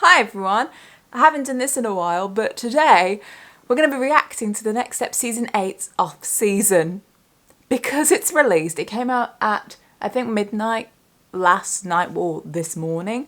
Hi everyone, I haven't done this in a while, but today we're going to be reacting to the next step, Season 8's Offseason. Because it's released, it came out at, I think, midnight last night or this morning.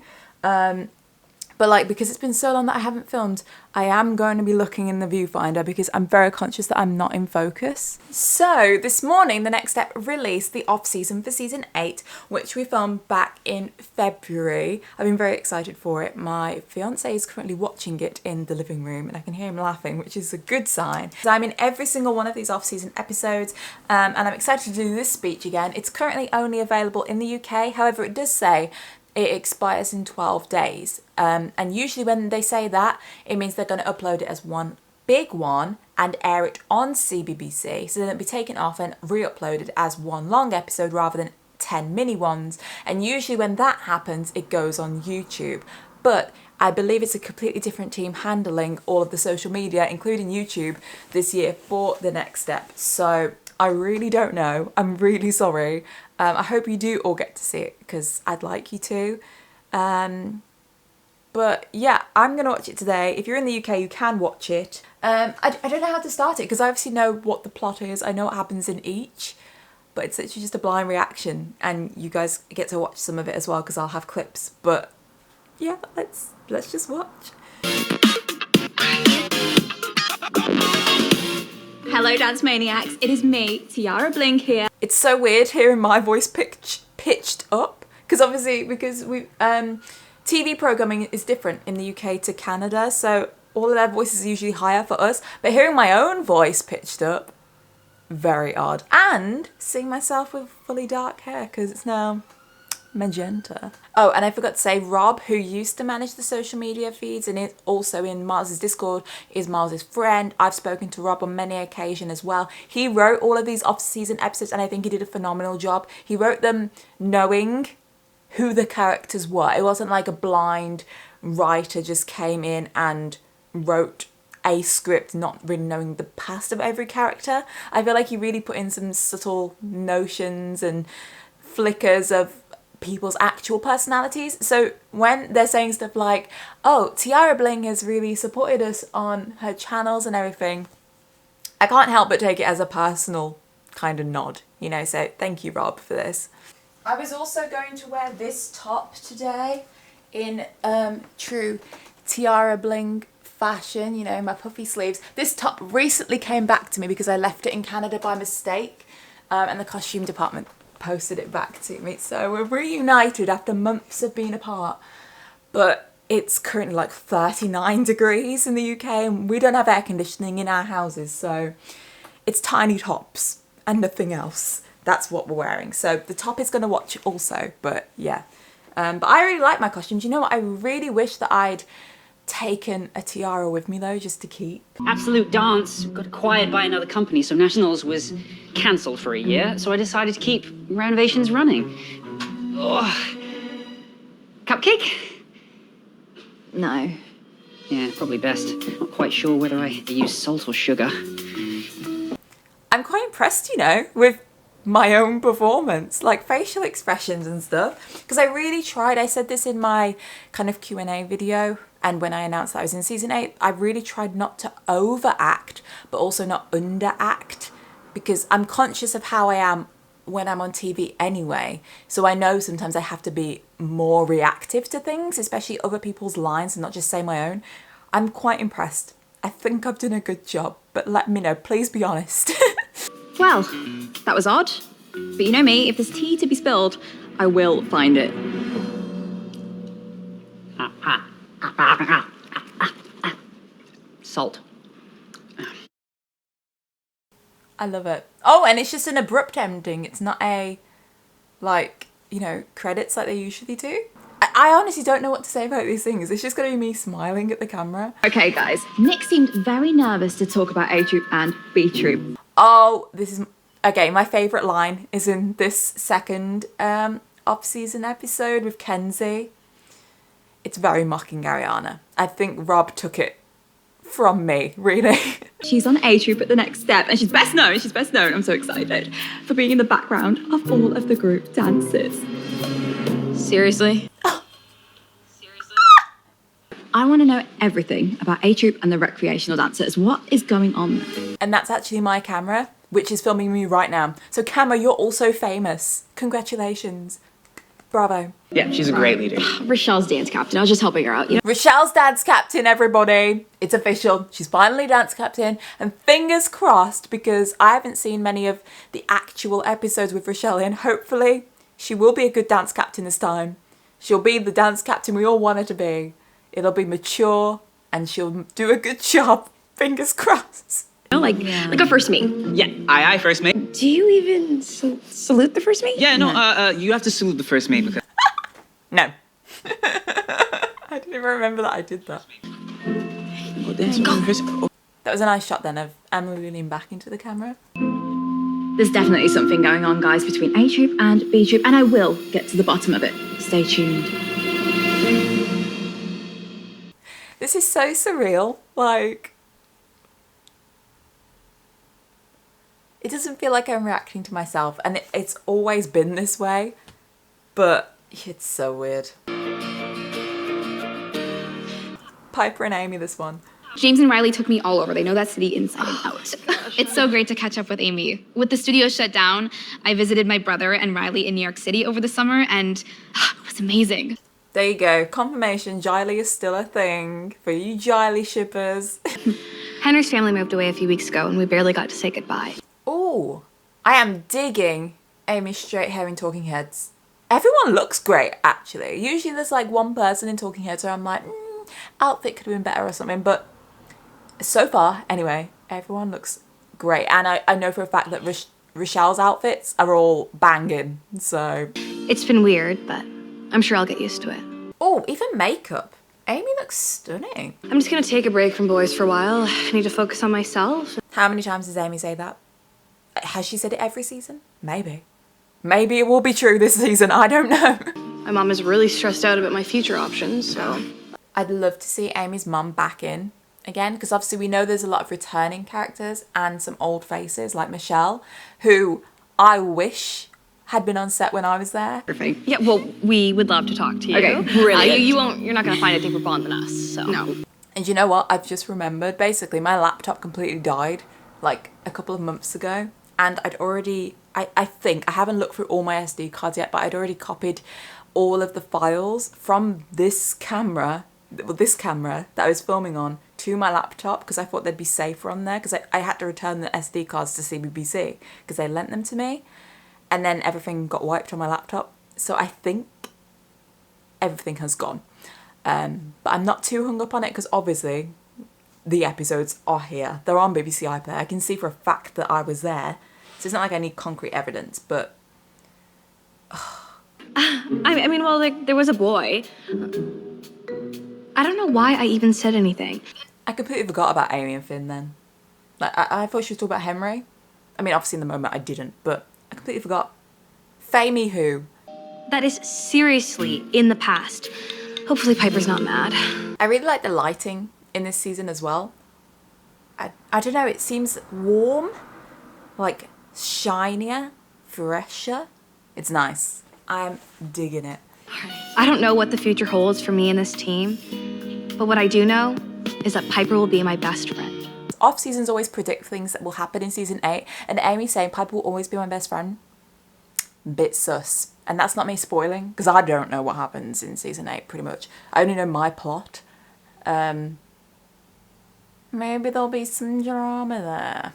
But because it's been so long that I haven't filmed, I am going to be looking in the viewfinder because I'm very conscious that I'm not in focus. So this morning, the next step released the off-season for season 8, which we filmed back in February. I've been very excited for it. My fiance is currently watching it in the living room and I can hear him laughing, which is a good sign. So I'm in every single one of these off-season episodes and I'm excited to do this speech again. It's currently only available in the UK. However, it does say it expires in 12 days. And usually when they say that, it means they're going to upload it as one big one and air it on CBBC. So then it'll be taken off and re-uploaded as one long episode rather than 10 mini ones. And usually when that happens, it goes on YouTube. But I believe it's a completely different team handling all of the social media, including YouTube, this year for the next step. So I really don't know. I'm really sorry. I hope you do all get to see it because I'd like you to. But yeah, I'm going to watch it today. If you're in the UK, you can watch it. I don't know how to start it because I obviously know what the plot is. I know what happens in each, but it's literally just a blind reaction and you guys get to watch some of it as well because I'll have clips. But yeah, let's just watch. Hello Dance Maniacs, it is me, Tiara Bling here. It's so weird hearing my voice pitched up because obviously TV programming is different in the UK to Canada, so all of their voices are usually higher for us, but hearing my own voice pitched up, very odd. And seeing myself with fully dark hair because it's now magenta. Oh, and I forgot to say, Rob, who used to manage the social media feeds and is also in Miles's Discord, is Miles's friend. I've spoken to Rob on many occasions as well. He wrote all of these off-season episodes and I think he did a phenomenal job. He wrote them knowing who the characters were. It wasn't like a blind writer just came in and wrote a script not really knowing the past of every character. I feel like he really put in some subtle notions and flickers of people's actual personalities. So when they're saying stuff like, oh, Tiara Bling has really supported us on her channels and everything, I can't help but take it as a personal kind of nod, you know, so thank you, Rob, for this. I was also going to wear this top today in true Tiara Bling fashion, you know, my puffy sleeves. This top recently came back to me because I left it in Canada by mistake and the costume department posted it back to me. So we're reunited after months of being apart. But it's currently like 39 degrees in the UK and we don't have air conditioning in our houses. So it's tiny tops and nothing else. That's what we're wearing. So the top is going to watch also, but yeah. But I really like my costumes. You know what? I really wish that I'd taken a tiara with me though, just to keep. Absolute Dance got acquired by another company, so Nationals was cancelled for a year, so I decided to keep renovations running. Ugh. Cupcake? No. Yeah, probably best. Not quite sure whether I use salt or sugar. I'm quite impressed, you know, with my own performance, like facial expressions and stuff, because I really tried. I said this in my kind of Q&A video and when I announced that I was in season 8, I really tried not to overact but also not underact because I'm conscious of how I am when I'm on TV anyway, so I know sometimes I have to be more reactive to things, especially other people's lines and not just say my own. I'm quite impressed. I think I've done a good job, but let me know, please be honest. Well, that was odd. But you know me, if there's tea to be spilled, I will find it. Salt. I love it. Oh, and it's just an abrupt ending. It's not a, like, you know, credits like they usually do. I honestly don't know what to say about these things. It's just going to be me smiling at the camera. Okay, guys. Nick seemed very nervous to talk about A Troop and B Troop. Oh, this is... Okay, my favourite line is in this second off-season episode with Kenzie. It's very mocking Ariana. I think Rob took it from me, really. She's on A Troop at the next step and she's best known, I'm so excited, for being in the background of all of the group dances. Seriously? I want to know everything about A Troop and the recreational dancers. What is going on there? And that's actually my camera, which is filming me right now. So camera, you're also famous. Congratulations. Bravo. Yeah, she's a great leader. Rochelle's dance captain. I was just helping her out. You know? Rochelle's dance captain, everybody. It's official. She's finally dance captain. And fingers crossed, because I haven't seen many of the actual episodes with Rochelle in. Hopefully, she will be a good dance captain this time. She'll be the dance captain we all want her to be. It'll be mature and she'll do a good job. Fingers crossed. Like a first meet. Yeah, aye, first mate. Do you even salute the first mate? Yeah, no, you have to salute the first mate because... No. I didn't even remember that I did that. That was a nice shot then of Emily leaning back into the camera. There's definitely something going on, guys, between A Troop and B Troop, and I will get to the bottom of it. Stay tuned. This is so surreal. Like, it doesn't feel like I'm reacting to myself, and it's always been this way, but it's so weird. Piper and Amy, this one. James and Riley took me all over. They know that city inside and out. It's so great to catch up with Amy. With the studio shut down, I visited my brother and Riley in New York City over the summer, and it was amazing. There you go. Confirmation. Giley is still a thing for you Giley shippers. Henry's family moved away a few weeks ago, and we barely got to say goodbye. Ooh, I am digging Amy's straight hair in Talking Heads. Everyone looks great, actually. Usually there's like one person in Talking Heads where I'm like, outfit could have been better or something, but so far, anyway, everyone looks great. And I know for a fact that Rochelle's outfits are all banging, so... It's been weird, but I'm sure I'll get used to it. Oh, even makeup. Amy looks stunning. I'm just gonna take a break from boys for a while. I need to focus on myself. How many times does Amy say that? Has she said it every season? Maybe. Maybe it will be true this season, I don't know. My mom is really stressed out about my future options, so... I'd love to see Amy's mum back in again, because obviously we know there's a lot of returning characters and some old faces like Michelle, who I wish had been on set when I was there. Perfect. Yeah, well, we would love to talk to you. Okay, brilliant. You're not gonna find a deeper bond than us, so... No. And you know what? I've just remembered, basically, my laptop completely died like a couple of months ago. And I'd already, I think, I haven't looked through all my SD cards yet, but I'd already copied all of the files from this camera that I was filming on to my laptop because I thought they'd be safer on there, because I had to return the SD cards to CBBC because they lent them to me, and then everything got wiped on my laptop. So I think everything has gone. But I'm not too hung up on it because obviously the episodes are here. They're on BBC iPlayer. I can see for a fact that I was there. So it's not like I need concrete evidence, but... I mean, well, like, there was a boy. I don't know why I even said anything. I completely forgot about Amy and Finn then. Like, I thought she was talking about Henry. I mean, obviously in the moment I didn't, but I completely forgot. Famey who? That is seriously in the past. Hopefully Piper's not mad. I really like the lighting in this season as well. I don't know, it seems warm, like shinier, fresher. It's nice. I'm digging it. I don't know what the future holds for me and this team, but what I do know is that Piper will be my best friend. Off seasons always predict things that will happen in season 8, and Amy saying Piper will always be my best friend. Bit sus. And that's not me spoiling, because I don't know what happens in season 8 pretty much. I only know my plot. Maybe there'll be some drama there.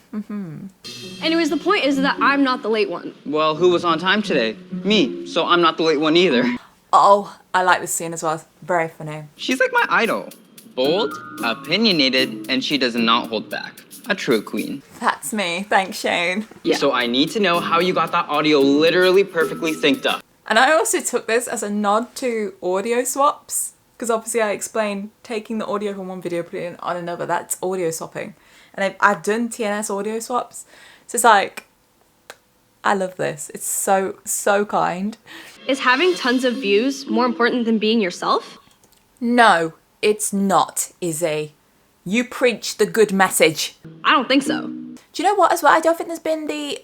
Anyways, the point is that I'm not the late one. Well, who was on time today? Me, so I'm not the late one either. Oh, I like this scene as well. It's very funny. She's like my idol. Bold, opinionated, and she does not hold back. A true queen. That's me. Thanks, Shane. Yeah. So I need to know how you got that audio literally perfectly synced up. And I also took this as a nod to audio swaps, because obviously I explained taking the audio from one video, putting it on another. That's audio swapping. And I've done TNS audio swaps. So it's like, I love this. It's so, so kind. Is having tons of views more important than being yourself? No, it's not, Izzy. You preach the good message. I don't think so. Do you know what as well? I don't think there's been the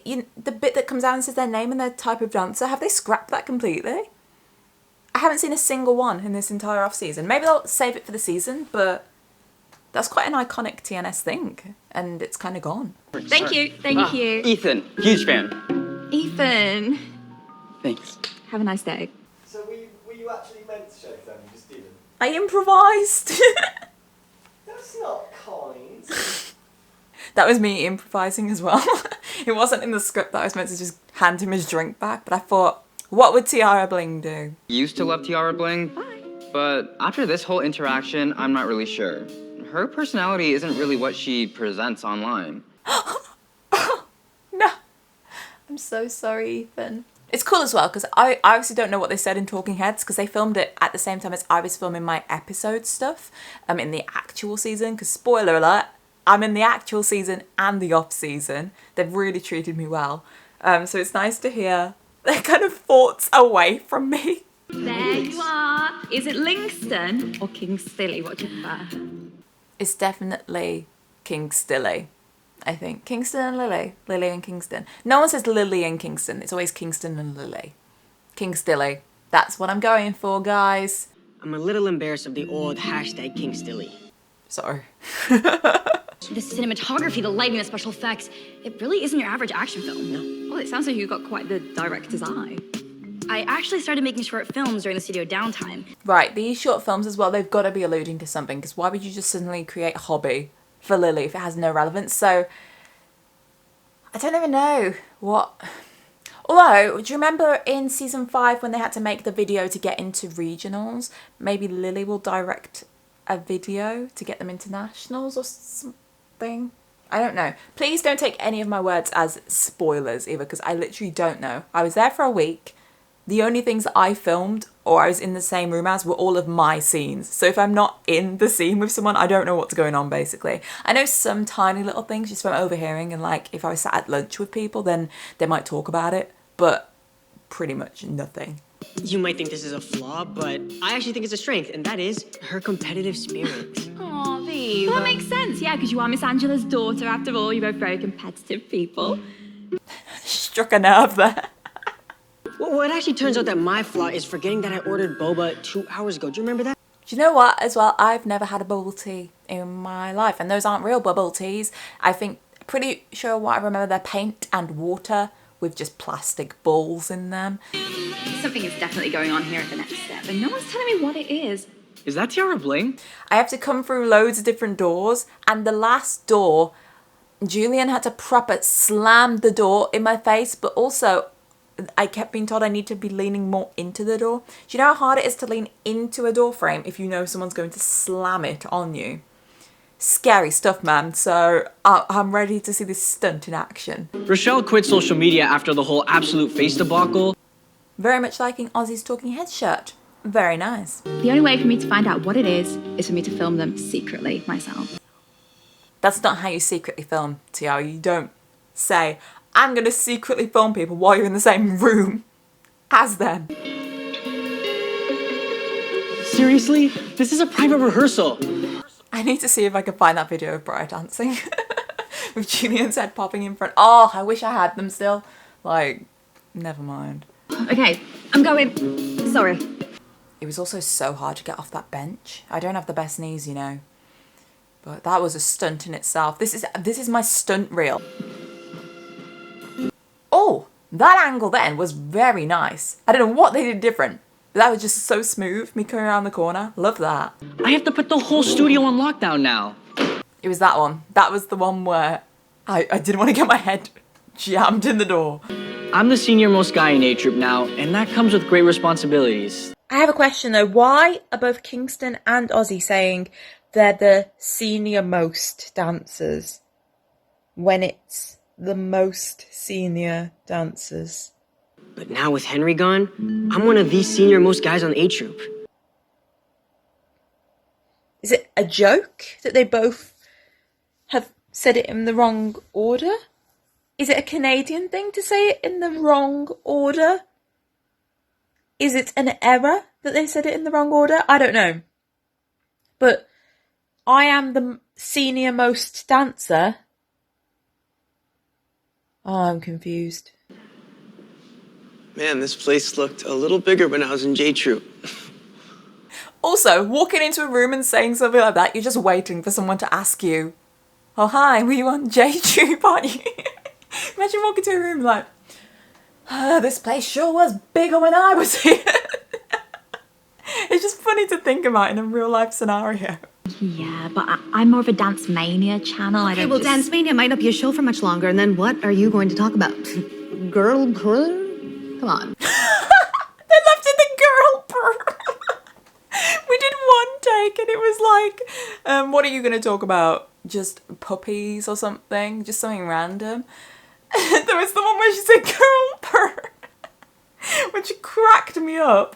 bit that comes out and says their name and their type of dancer. Have they scrapped that completely? I haven't seen a single one in this entire off-season. Maybe they'll save it for the season, but that's quite an iconic TNS thing, and it's kind of gone. Thank you. Thank you. Ethan, huge fan. Ethan, Thanks. have a nice day. So were you actually meant to shake them? You just didn't? I improvised. That's not kind. That was me improvising as well. It wasn't in the script that I was meant to just hand him his drink back, but I thought, what would Tiara Bling do? Used to love Tiara Bling, but after this whole interaction, I'm not really sure. Her personality isn't really what she presents online. No. I'm so sorry, Ethan. It's cool as well, because I obviously don't know what they said in Talking Heads, because they filmed it at the same time as I was filming my episode stuff in the actual season, because spoiler alert, I'm in the actual season and the off-season. They've really treated me well. So it's nice to hear their kind of thoughts away from me. There you are. Is it Lingston or King Stilly? What do you prefer? It's definitely King Stilly, I think. Kingston and Lily. Lily and Kingston. No one says Lily and Kingston. It's always Kingston and Lily. King Stilly. That's what I'm going for, guys. I'm a little embarrassed of the old hashtag King Stilly. Sorry. The cinematography, the lighting, the special effects, it really isn't your average action film. Well, it sounds like you got quite the director's eye. I actually started making short films during the studio downtime. Right, these short films as well, they've got to be alluding to something, because why would you just suddenly create a hobby for Lily if it has no relevance? So, I don't even know what... Although, do you remember in season 5 when they had to make the video to get into regionals? Maybe Lily will direct a video to get them into nationals or something? I don't know. Please don't take any of my words as spoilers either, because I literally don't know. I was there for a week. The only things that I filmed or I was in the same room as were all of my scenes. So if I'm not in the scene with someone, I don't know what's going on, basically. I know some tiny little things just from overhearing, and like if I was sat at lunch with people, then they might talk about it, but pretty much nothing. You might think this is a flaw, but I actually think it's a strength, and that is her competitive spirit. Aw, Viva. Well, that makes sense, yeah, because you are Miss Angela's daughter after all. You're both very competitive people. Struck a nerve there. Well, it actually turns out that my flaw is forgetting that I ordered boba 2 hours ago. Do you remember that? Do you know what, as well? I've never had a bubble tea in my life, and those aren't real bubble teas. I think, pretty sure what I remember, they're paint and water with just plastic balls in them. Something is definitely going on here at the next step, and no one's telling me what it is. Is that Tiara Bling? I have to come through loads of different doors, and the last door, Julian had to proper slam the door in my face, but also I kept being told I need to be leaning more into the door. Do you know how hard it is to lean into a door frame if you know someone's going to slam it on you? Scary stuff, man. So I'm ready to see this stunt in action. Rochelle quit social media after the whole absolute face debacle. Very much liking Ozzy's Talking Heads shirt. Very nice. The only way for me to find out what it is for me to film them secretly myself. That's not how you secretly film, Tiara. You don't say, I'm going to secretly film people while you're in the same room as them. Seriously? This is a private rehearsal. I need to see if I can find that video of Briar dancing with Julian's head popping in front. Oh, I wish I had them still. Like, never mind. Okay, I'm going. Sorry. It was also so hard to get off that bench. I don't have the best knees, you know. But that was a stunt in itself. This is my stunt reel. Oh, that angle then was very nice. I don't know what they did different. But that was just so smooth, me coming around the corner. Love that. I have to put the whole studio on lockdown now. It was that one. That was the one where I didn't want to get my head jammed in the door. I'm the senior most guy in A Troop now, and that comes with great responsibilities. I have a question though. Why are both Kingston and Ozzy saying they're the senior most dancers when it's the most senior dancers? But now with Henry gone, I'm one of the senior most guys on A Troop. Is it a joke that they both have said it in the wrong order? Is it a Canadian thing to say it in the wrong order? Is it an error that they said it in the wrong order? I don't know. But I am the senior most dancer. Oh, I'm confused. Man, this place looked a little bigger when I was in J Troop. Also, walking into a room and saying something like that, you're just waiting for someone to ask you, oh, hi, were you on J Troop, aren't you? Imagine walking to a room like, this place sure was bigger when I was here. It's just funny to think about in a real life scenario. Yeah, but I'm more of a Dance Mania channel. Okay, well, Dance Mania might not be a show for much longer, and then what are you going to talk about? Girl brr? Come on. They left in the girl brr. We did one take and it was like, what are you going to talk about? Just puppies or something? Just something random? There was the one where she said girl brr, which cracked me up.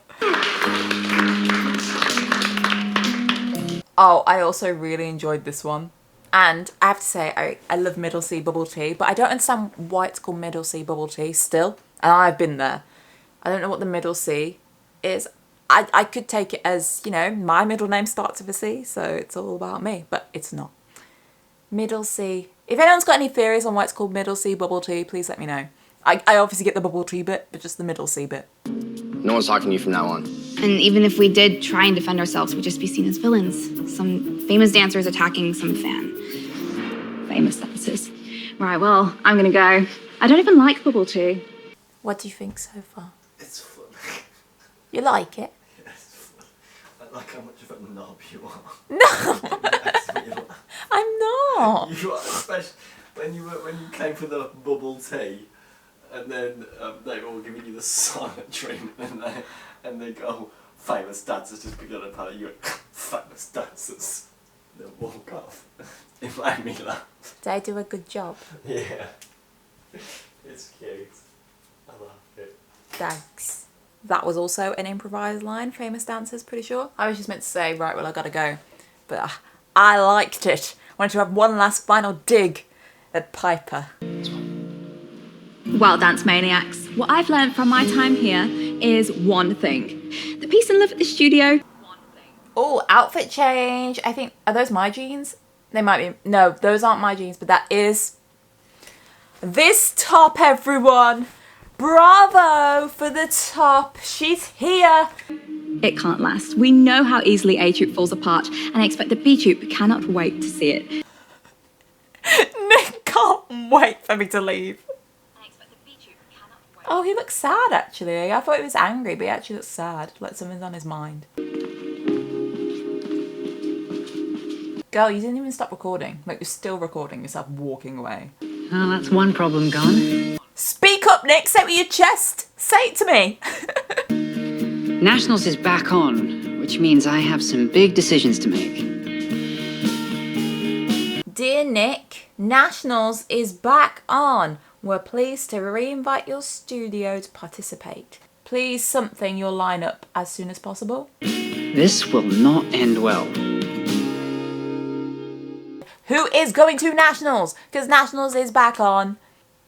Oh, I also really enjoyed this one. And I have to say, I love Middle Sea bubble tea, but I don't understand why it's called Middle Sea bubble tea still. And I've been there. I don't know what the Middle Sea is. I could take it as, you know, my middle name starts with a C, so it's all about me, but it's not. Middle Sea. If anyone's got any theories on why it's called Middle Sea bubble tea, please let me know. I obviously get the bubble tea bit, but just the Middle Sea bit. No one's talking to you from now on. And even if we did try and defend ourselves, we'd just be seen as villains. Some famous dancers attacking some fan. Famous dancers. Right, well, I'm gonna go. I don't even like bubble tea. What do you think so far? It's fun. You like it? Yes. I like how much of a knob you are. No! I'm not! You are, especially when you came for the bubble tea, and then they were all giving you the silent treatment, and they go, famous dancers just begun to pay you went, famous dancers. Then walk off. It made me laugh. Did I do a good job? Yeah. It's cute. I love it. Thanks. That was also an improvised line, famous dancers, pretty sure. I was just meant to say, right, well, I gotta go. But I liked it. Wanted to have one last final dig at Piper. Well, Dance Maniacs, what I've learned from my time here is one thing. The peace and love at the studio. Oh, outfit change. I think, are those my jeans? They might be. No, those aren't my jeans, but that is this top, everyone. Bravo for the top. She's here. It can't last. We know how easily A Troop falls apart, and I expect the B Troop cannot wait to see it. Nick can't wait for me to leave. Oh, he looks sad, actually. I thought he was angry, but he actually looks sad. Like something's on his mind. Girl, you didn't even stop recording. Like, you're still recording yourself walking away. Oh, that's one problem gone. Speak up, Nick. Say it with your chest. Say it to me. Nationals is back on, which means I have some big decisions to make. Dear Nick, Nationals is back on. We're pleased to re-invite your studio to participate. Please something your lineup as soon as possible. This will not end well. Who is going to Nationals? Because Nationals is back on.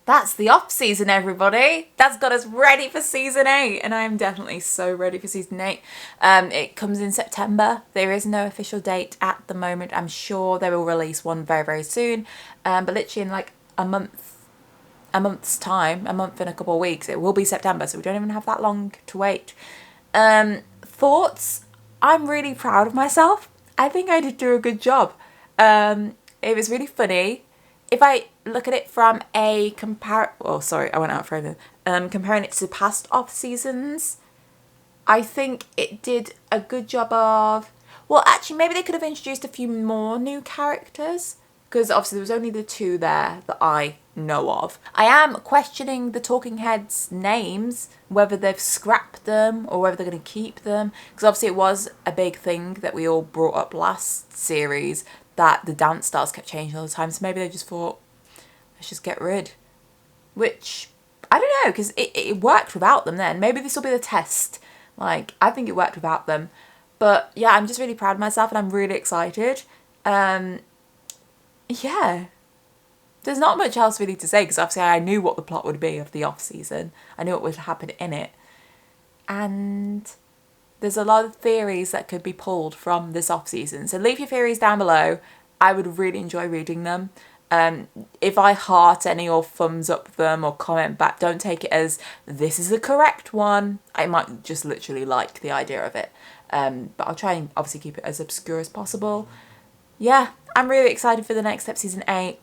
That's the off-season, everybody. That's got us ready for Season 8. And I am definitely so ready for Season 8. It comes in September. There is no official date at the moment. I'm sure they will release one very, very soon. But literally in like a month's time, a month and a couple of weeks, it will be September. So we don't even have that long to wait. Thoughts? I'm really proud of myself. I think I did do a good job. It was really funny. If I look at it from a comparing it to past off seasons, I think it did a good job of, well, actually, maybe they could have introduced a few more new characters, because obviously there was only the two there that I know of. I am questioning the talking heads' names, whether they've scrapped them or whether they're going to keep them, because obviously it was a big thing that we all brought up last series, that the dance styles kept changing all the time, so maybe they just thought, let's just get rid. Which, I don't know, because it worked without them then. Maybe this will be the test. Like, I think it worked without them. But yeah, I'm just really proud of myself and I'm really excited. Yeah. There's not much else really to say, because obviously I knew what the plot would be of the off-season. I knew what would happen in it. And there's a lot of theories that could be pulled from this off-season. So leave your theories down below. I would really enjoy reading them. If I heart any or thumbs up them or comment back, don't take it as this is the correct one. I might just literally like the idea of it. But I'll try and obviously keep it as obscure as possible. Yeah, I'm really excited for the next step, season 8.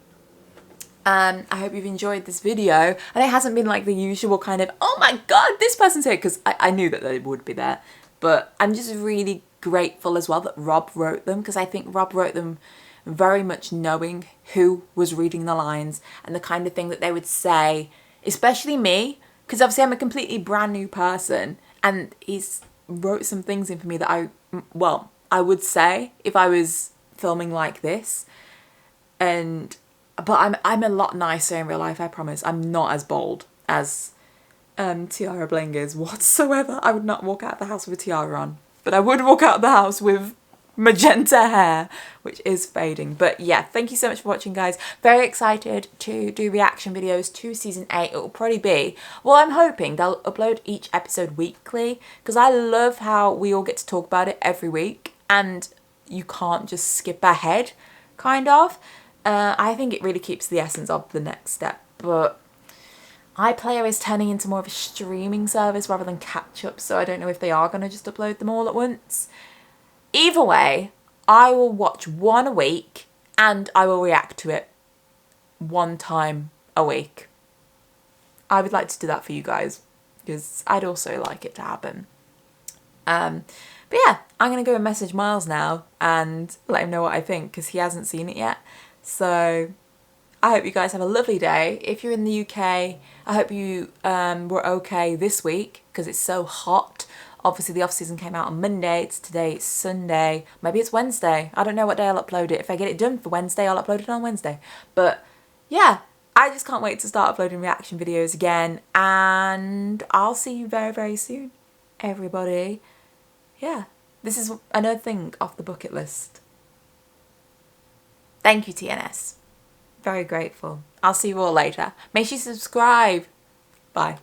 I hope you've enjoyed this video. And it hasn't been like the usual kind of, oh my god, this person's here, because I knew that they would be there. But I'm just really grateful as well that Rob wrote them, because I think Rob wrote them very much knowing who was reading the lines and the kind of thing that they would say, especially me, because obviously I'm a completely brand new person, and he's wrote some things in for me that I would say if I was filming like this. But I'm a lot nicer in real life, I promise. I'm not as bold as Tiara Bling is whatsoever. I would not walk out of the house with a tiara on, but I would walk out of the house with magenta hair, which is fading. But yeah, thank you so much for watching, guys. Very excited to do reaction videos to season 8. It will probably be, well, I'm hoping they'll upload each episode weekly, because I love how we all get to talk about it every week and you can't just skip ahead, kind of. I think it really keeps the essence of the next step, but iPlayer is turning into more of a streaming service rather than catch up, so I don't know if they are going to just upload them all at once. Either way, I will watch one a week and I will react to it one time a week. I would like to do that for you guys, because I'd also like it to happen. But yeah, I'm going to go and message Miles now and let him know what I think, because he hasn't seen it yet. So I hope you guys have a lovely day. If you're in the UK, I hope you were okay this week, because it's so hot. Obviously the off-season came out on Monday. It's Sunday. Maybe it's Wednesday. I don't know what day I'll upload it. If I get it done for Wednesday, I'll upload it on Wednesday. But yeah, I just can't wait to start uploading reaction videos again. And I'll see you very, very soon, everybody. Yeah, this is another thing off the bucket list. Thank you, TNS. Very grateful. I'll see you all later. Make sure you subscribe. Bye.